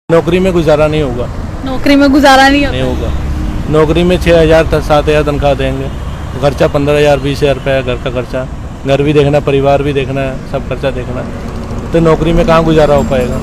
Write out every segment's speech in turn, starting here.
नौकरी में गुजारा नहीं होगा। नौकरी में गुजारा नहीं नहीं होता। होगा। नौकरी में 6,000 7,000 तनख्वाह देंगे, खर्चा 15,000 20,000 रुपये है, घर का खर्चा, घर भी देखना, परिवार भी देखना है, सब खर्चा देखना है, तो नौकरी में कहाँ गुजारा हो पाएगा।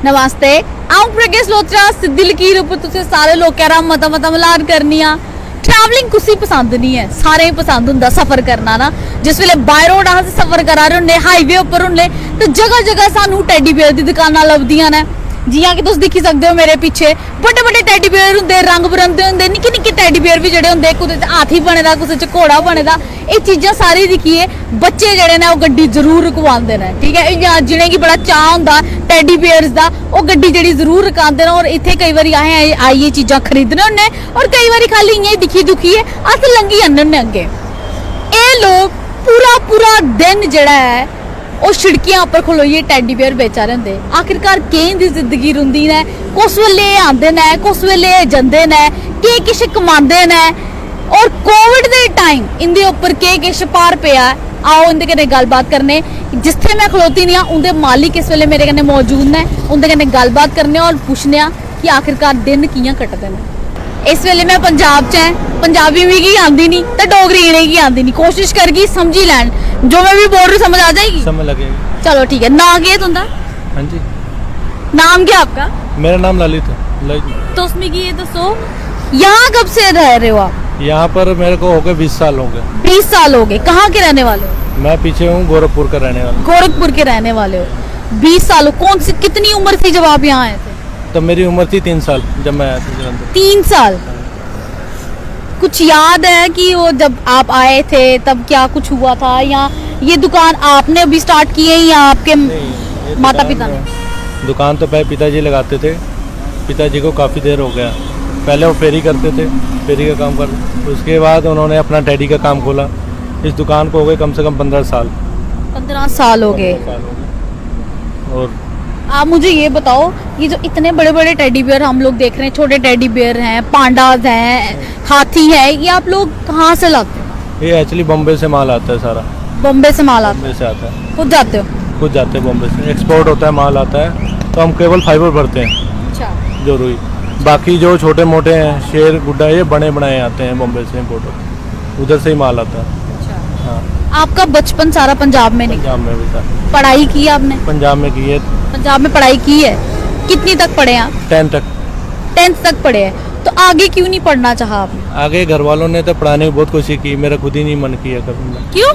नमस्ते, आऊं प्रज्ञा लोत्रा सिद्धि लकीर उपर तुसे सारे लोग कह रहा मता मलार करनी आ। ट्रैवलिंग कुछ पसंद नहीं है, सारे ही पसंद हुंदा सफर करना ना। जिस वेले बाय रोड अस सफर करा रहे होंगे, हाईवे उपर होंगे, तो जगह जगह सानू टैडी बेयर दी दुकानां लभदियां ने। जियां कि तुम दिखी सकते हो मेरे पीछे बड़े बड़े टैडी बेयर होंगे, रंग बिरंगे होंगे, निक्के निक्के टैडी बेयर भी जड़े होंगे, कुछ हाथी बने दा, कुछ घोड़ा बने दा। ये चीज़ां सारी दिखिए बच्चे जड़े ने गड्डी जरूर रुकवांदे ने, ठीक है। जिन्हें कि बड़ा चाऽ होंदा टैडी बेयर्स दा, वो गड्डी जड़ी जरूर रुकांदे ने। और इत्थे कई बारी असें आइए चीज़ां खरीदने होन्ने, और कई बारी खाली इ'यां दिखी दुखिए अस लंघी जन्ने होन्ने अग्गे। एह् लोग पूरा दिन जड़ा है ਉਹ छिड़कियां उपर खलोइए टैडी बेयर बेचा रहे होंगे। आखिरकार कें दी जिंदगी रुंदी ने, कुछ वेले आंदे ने, कुछ वेले जंदे ने, के किश कमांदे ने, और कोविड दे टाइम इंदे उपर के किश पार पिया। आओ इंदे कन्नै गलबात करने, जिथे मैं खलोती नहीं उनके मालिक इस वेले मेरे कन्नै मौजूद ने, उनके कन्नै गलबात करने और पुछने कि आखिरकार दिन कियां कटदे ने। इस वेले मैं पंजाब च है, पंजाबी मिगी आंदी नहीं तो डोगरी इ'नें गी आंदी नहीं, कोशिश करगी समझी लैन, जो मैं भी बोल रही समझ आ जाएगी, समझ लगेगी। चलो ठीक है। नाम क्या है तुंदा? हाँ जी, नाम क्या आपका? मेरा नाम ललित है। तो उसमें ये दसो यहाँ कब से रह रहे हो आप? यहाँ पर मेरे को हो गए 20 साल हो गए। 20 साल हो गए। कहाँ के रहने वाले हो? मैं पीछे हूँ गोरखपुर का रहने वाला। गोरखपुर के रहने वाले हो। 20 साल हो। कौन सी कितनी उम्र थी जब आप यहाँ आए थे? तब मेरी उम्र थी 3 साल जब मैं आया था जलंधर। 3 साल। कुछ याद है कि वो जब आप आए थे तब क्या कुछ हुआ था, या ये दुकान आपने अभी स्टार्ट की है या आपके माता पिता ने? दुकान तो पहले पिताजी लगाते थे, पिताजी को काफ़ी देर हो गया। पहले वो फेरी करते थे, फेरी का काम कर, उसके बाद उन्होंने अपना टैडी का काम खोला। इस दुकान को हो गए कम से कम 15 साल। 15 साल हो गए। और आप मुझे ये बताओ, ये जो इतने बड़े बड़े टैडी बेयर हम लोग देख रहे हैं, छोटे टैडी बेयर हैं, पांडाज हैं, हाथी है, ये आप लोग कहाँ से लाते हैं? ये एक्चुअली बॉम्बे से माल आता है सारा। बॉम्बे से माल आता बॉम्बे से आता है। है? खुद जाते हो? खुद जाते हैं बॉम्बे से, एक्सपोर्ट होता है, माल आता है, तो हम केवल फाइबर भरते हैं अच्छा। जो रुई। बाकी जो छोटे मोटे हैं, शेर गुड्डा, ये बने बनाए आते हैं बॉम्बे से, इम्पोर्ट होते हैं, उधर से ही माल आता है। अच्छा। हाँ, आपका बचपन सारा पंजाब में नहीं? पंजाब में भी था। पढ़ाई की है आपने? पंजाब में की है। पंजाब में पढ़ाई की है। कितनी तक पढ़े आप? 10 तक। 10th तक पढ़े हैं। तो आगे क्यों नहीं पढ़ना चाहा आपने? आगे घर वालों ने तो पढ़ाने की बहुत कोशिश की, मेरा खुद ही नहीं मन किया कभी। क्यों?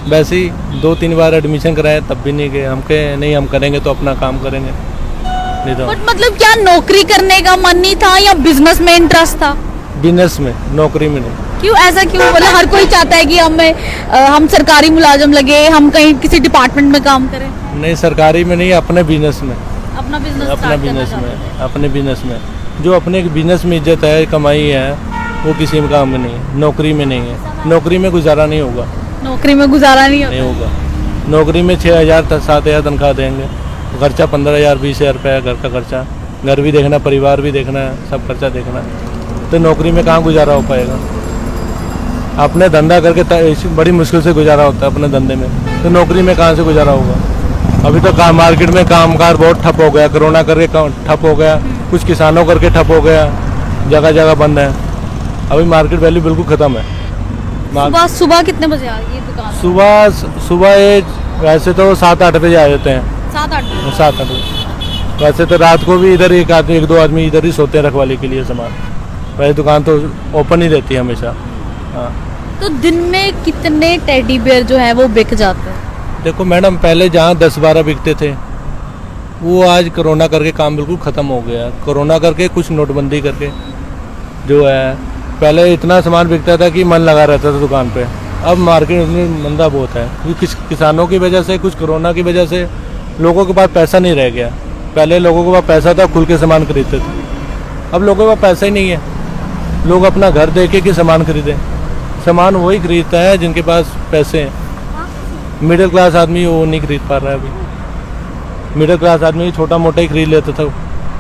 वैसे ही 2-3 बार एडमिशन कराया तब भी नहीं गए। हम कहे नहीं, हम करेंगे तो अपना काम करेंगे, नहीं तो। बट मतलब क्या नौकरी करने का मन नहीं था या बिजनेस में इंटरेस्ट था? बिजनेस में, नौकरी में नहीं। क्यों ऐसा क्यों? मतलब हर कोई चाहता है कि हम सरकारी मुलाजम लगे, हम कहीं किसी डिपार्टमेंट में काम करें। नहीं, सरकारी में नहीं, अपने बिजनेस में। अपना बिजनेस अपना बिजनेस में, अपने बिजनेस में जो अपने बिजनेस में इज्जत है, कमाई है, वो किसी काम में नहीं है, नौकरी में नहीं है। नौकरी में गुजारा नहीं होगा। नौकरी में गुजारा नहीं नहीं होगा। नौकरी में 6,000 7,000 तनख्वाह देंगे, खर्चा 15,000 20,000 रुपये है, घर का खर्चा, घर भी देखना, परिवार भी देखना है, सब खर्चा देखना है, तो नौकरी में कहाँ गुजारा हो पाएगा। अपने धंधा करके बड़ी मुश्किल से गुजारा होता है अपने धंधे में, तो नौकरी में कहाँ से गुजारा होगा। अभी तो काम मार्केट में कामकाज बहुत ठप हो गया, कोरोना करके ठप हो गया, कुछ किसानों करके ठप हो गया, जगह जगह बंद है। अभी मार्केट वैल्यू बिल्कुल ख़त्म है। सुबह कितने बजे आ ये दुकान? सुबह ये वैसे तो 7-8 बजे आ जाते हैं। 7-8 बजे। वैसे तो रात को भी इधर एक 2 आदमी इधर ही सोते हैं रखवाली के लिए सामान। वैसे दुकान तो ओपन ही रहती है हमेशा। हाँ। तो दिन में कितने टेडी बेयर जो है वो बिक जाते हैं? देखो मैडम, पहले जहाँ 10-12 बिकते थे, वो आज कोरोना करके काम बिल्कुल ख़त्म हो गया। कोरोना करके, कुछ नोटबंदी करके जो है, पहले इतना सामान बिकता था कि मन लगा रहता था दुकान पे। अब मार्केट में मंदा बहुत है, क्योंकि किसानों की वजह से, कुछ कोरोना की वजह से लोगों के पास पैसा नहीं रह गया। पहले लोगों के पास पैसा था, खुल के सामान खरीदते थे। अब लोगों के पास पैसा ही नहीं है, लोग अपना घर देके कि सामान खरीदें। सामान वही खरीदता है जिनके पास पैसे हैं। मिडिल क्लास आदमी वो नहीं खरीद पा रहा है अभी। मिडिल क्लास आदमी छोटा मोटा ही खरीद लेता था,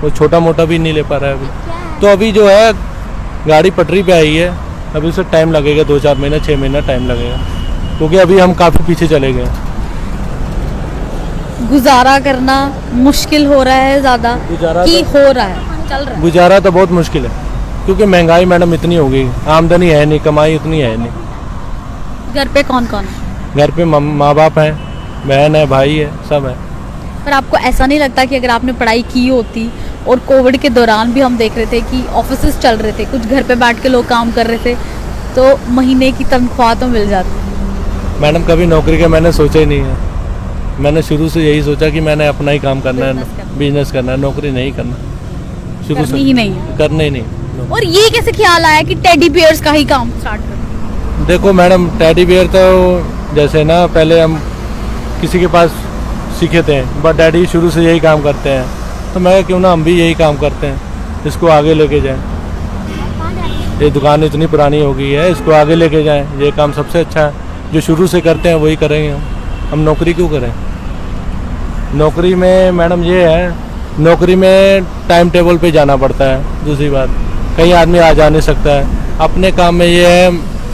वो छोटा मोटा भी नहीं ले पा रहा है अभी। तो अभी जो है गाड़ी पटरी पे आई है, अभी उसे टाइम लगेगा, 2-4 महीना 6 महीना टाइम लगेगा, क्योंकि अभी हम काफ़ी पीछे चले गए। गुजारा करना मुश्किल हो रहा है ज़्यादा गुजारा कि तो- हो रहा है, चल रहा है? गुजारा तो बहुत मुश्किल है, क्योंकि महंगाई मैडम इतनी हो गई, आमदनी है नहीं, कमाई इतनी है नहीं। घर पे कौन कौन है? घर पे माँ बाप हैं, बहन है, भाई है, सब है। पर आपको ऐसा नहीं लगता कि अगर आपने पढ़ाई की होती, और कोविड के दौरान भी हम देख रहे थे कि ऑफिसेज चल रहे थे, कुछ घर पे बैठ के लोग काम कर रहे थे, तो महीने की तनख्वाह तो मिल जाती? मैडम कभी नौकरी का मैंने सोचा ही नहीं है। मैंने शुरू से यही सोचा कि मैंने अपना ही काम करना है, बिजनेस करना। बिजनेस करना है, नौकरी नहीं करना, शुरू से करनी ही नहीं है। करना ही नहीं। और ये कैसे ख्याल आया कि टेडी बियर्स का ही काम स्टार्ट कर? देखो मैडम, टेडी बियर तो जैसे ना, पहले हम किसी के पास सीखे थे, बट डैडी शुरू से यही काम करते हैं, तो मैं कहा क्यों ना हम भी यही काम करते हैं, इसको आगे लेके जाएं। ये दुकान इतनी पुरानी हो गई है, इसको आगे लेके जाएं, ये काम सबसे अच्छा है, जो शुरू से करते हैं वही करेंगे हम नौकरी क्यों करें। नौकरी में मैडम ये है, नौकरी में टाइम टेबल पे जाना पड़ता है। दूसरी बात, कहीं आदमी आ जा नहीं सकता है। अपने काम में ये है,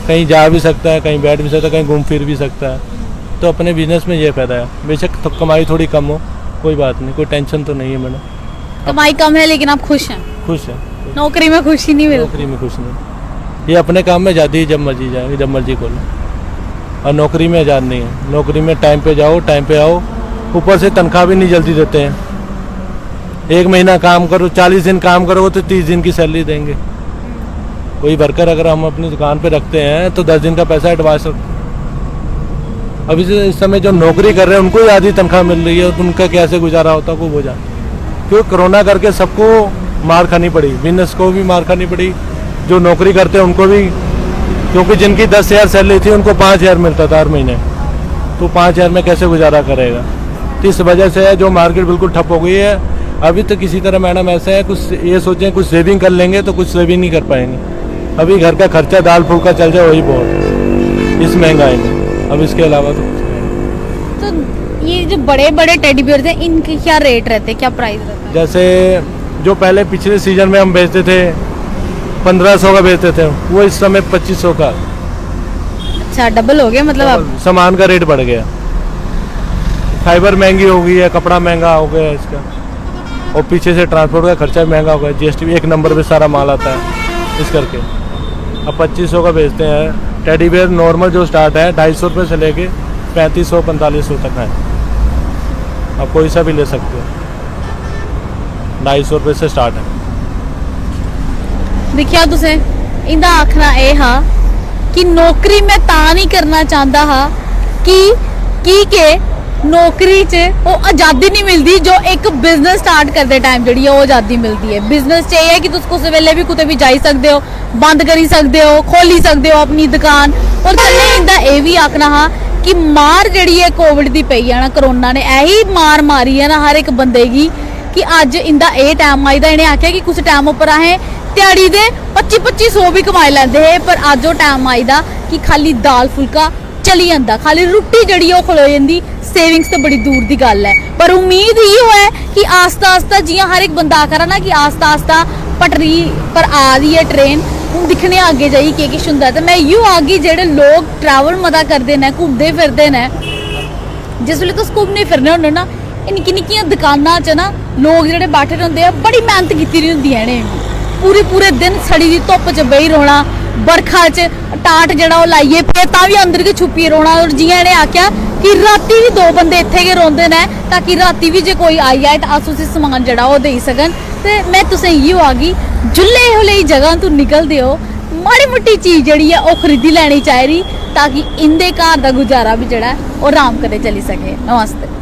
कहीं जा भी सकता है, कहीं बैठ भी सकता है, कहीं घूम फिर भी सकता है। तो अपने बिजनेस में ये फ़ायदा है। बेशक तो कमाई थोड़ी कम हो, कोई बात नहीं, कोई टेंशन तो नहीं है मैडम। कमाई कम है लेकिन आप खुश हैं? खुश है, नौकरी में खुशी नहीं मिलती? नौकरी में खुश नहीं। ये अपने काम में जाती है, जब मर्जी जाएगी, जब मर्जी खोलो। और नौकरी में आज़ाद नहीं है। नौकरी में टाइम पे जाओ, टाइम पे आओ, ऊपर से तनख्वाह भी नहीं जल्दी देते हैं। एक महीना काम करो, 40 दिन काम करो तो 30 दिन की सैलरी देंगे। कोई वर्कर अगर हम अपनी दुकान पे रखते हैं तो 10 दिन का पैसा एडवांस। अभी से इस समय जो नौकरी कर रहे हैं उनको ही आधी तनख्वाह मिल रही है, तो उनका कैसे गुजारा होता है वो जाने। क्योंकि कोरोना करके सबको मार खानी पड़ी, बिजनेस को भी मार खानी पड़ी, जो नौकरी करते हैं उनको भी, क्योंकि जिनकी 10,000 सैलरी थी उनको 5,000 मिलता था हर महीने, तो 5,000 में कैसे गुजारा करेगा। तो इस वजह से जो मार्केट बिल्कुल ठप हो गई है। अभी तो किसी तरह मैडम ऐसा है, कुछ ये सोचें कुछ सेविंग कर लेंगे तो कुछ सेविंग नहीं कर पाएंगे। अभी घर का खर्चा दाल फुल्का चल जाए वही बहुत इस महंगाई में। अब इसके अलावा तो कुछ नहीं। तो ये जो बड़े बड़े टेडी बियर्स हैं, इनके क्या रेट रहते हैं, क्या प्राइस रहता है? जैसे जो पहले पिछले सीजन में हम बेचते थे 1500 का बेचते थे, वो इस समय 2500 का। अच्छा, डबल हो गया मतलब अब? सामान का रेट बढ़ गया, फाइबर महंगी हो गई है, कपड़ा महंगा हो गया है इसका, और पीछे से ट्रांसपोर्ट का खर्चा भी महंगा हो गया। GST एक नंबर पे सारा माल आता है, इस करके अब 2500 का बेचते हैं। टेडी बियर नॉर्मल जो स्टार्ट है 250 रुपये से लेके 3500-4500 तक है। आप कोई सा भी ले सकते हो, 250 रुपये से स्टार्ट है। देखिया तुसे इंदा आखना ये हा कि नौकरी मैं ता नहीं करना चाहता हा कि के नौकरी च वो आज़ादी नहीं मिलती जो एक बिजनेस स्टार्ट करते टाइम जी वो आज़ादी मिलती है। बिजनेस च ये है कि तुम उस वेले भी कुते भी जाई सकते हो, बंद करी सकते हो, खोली सकते हो अपनी दुकान। और कन्नै इंदा ये भी आखना हा कि मार जी है कोविड की पई है ना, करोना ने यही मार मारी है ना हर एक बंदे की, कि अज इंदा ये टाइम आई दा। इन्हें आख्या कि कुछ टाइम उपर असें दिहाड़ी दे 2500 भी कमाई लैंदे हे, पर अज वो टाइम आई दा कि खाली दाल फुल्का चली जाता, खाली रुट्टी जड़ी वो खलो जाती। सेविंग्स तो बड़ी दूर की गल है, पर उम्मीद इो है कि आस्ता आस्ता जियां हर एक बंदा आखा ना कि आस्ता आस्ता पटरी पर आ रही है ट्रेन, हूँ दिखने अगे जाइए केह् किश हुंदा। ते मैं इो आगी जेह्ड़े लोग ट्रैवल मता करते हैं, घूमते फिरते हैं, जिस वेले तुस घूमने फिरने होन्ने ना, निक्की निक्कियां दुकानां च ना लोग जेह्ड़े बैठे रौंह्दे आ, बड़ी मेहनत कीती दी होंदी है इ'नें, पूरे दिन सड़ी दी धुप्प च बेही रौह्ना, बरखा च टाट जेह्ड़ा ओह् लाइयै फिर तां बी अंदर गै छुप्पियै रौह्ना। और जियां इ'नें आखेआ कि राती भी 2 बंदे इत्थे गै रौंह्दे न, ताकि राती भी जे कोई आई जाए तो अस उसी समान जेह्ड़ा ओह् देई सकन। ते मैं तुसें इ'यो आगी, जुल्ले एहो लेई जगह तू निकलदे हो, माड़ी मुट्टी चीज़ जेह्ड़ी है ओह् खरीदी लैनी चाहिदी, ताकि इंदे घर दा गुजारा भी जेह्ड़ा ओह् आराम कन्नै चली सके। नमस्ते।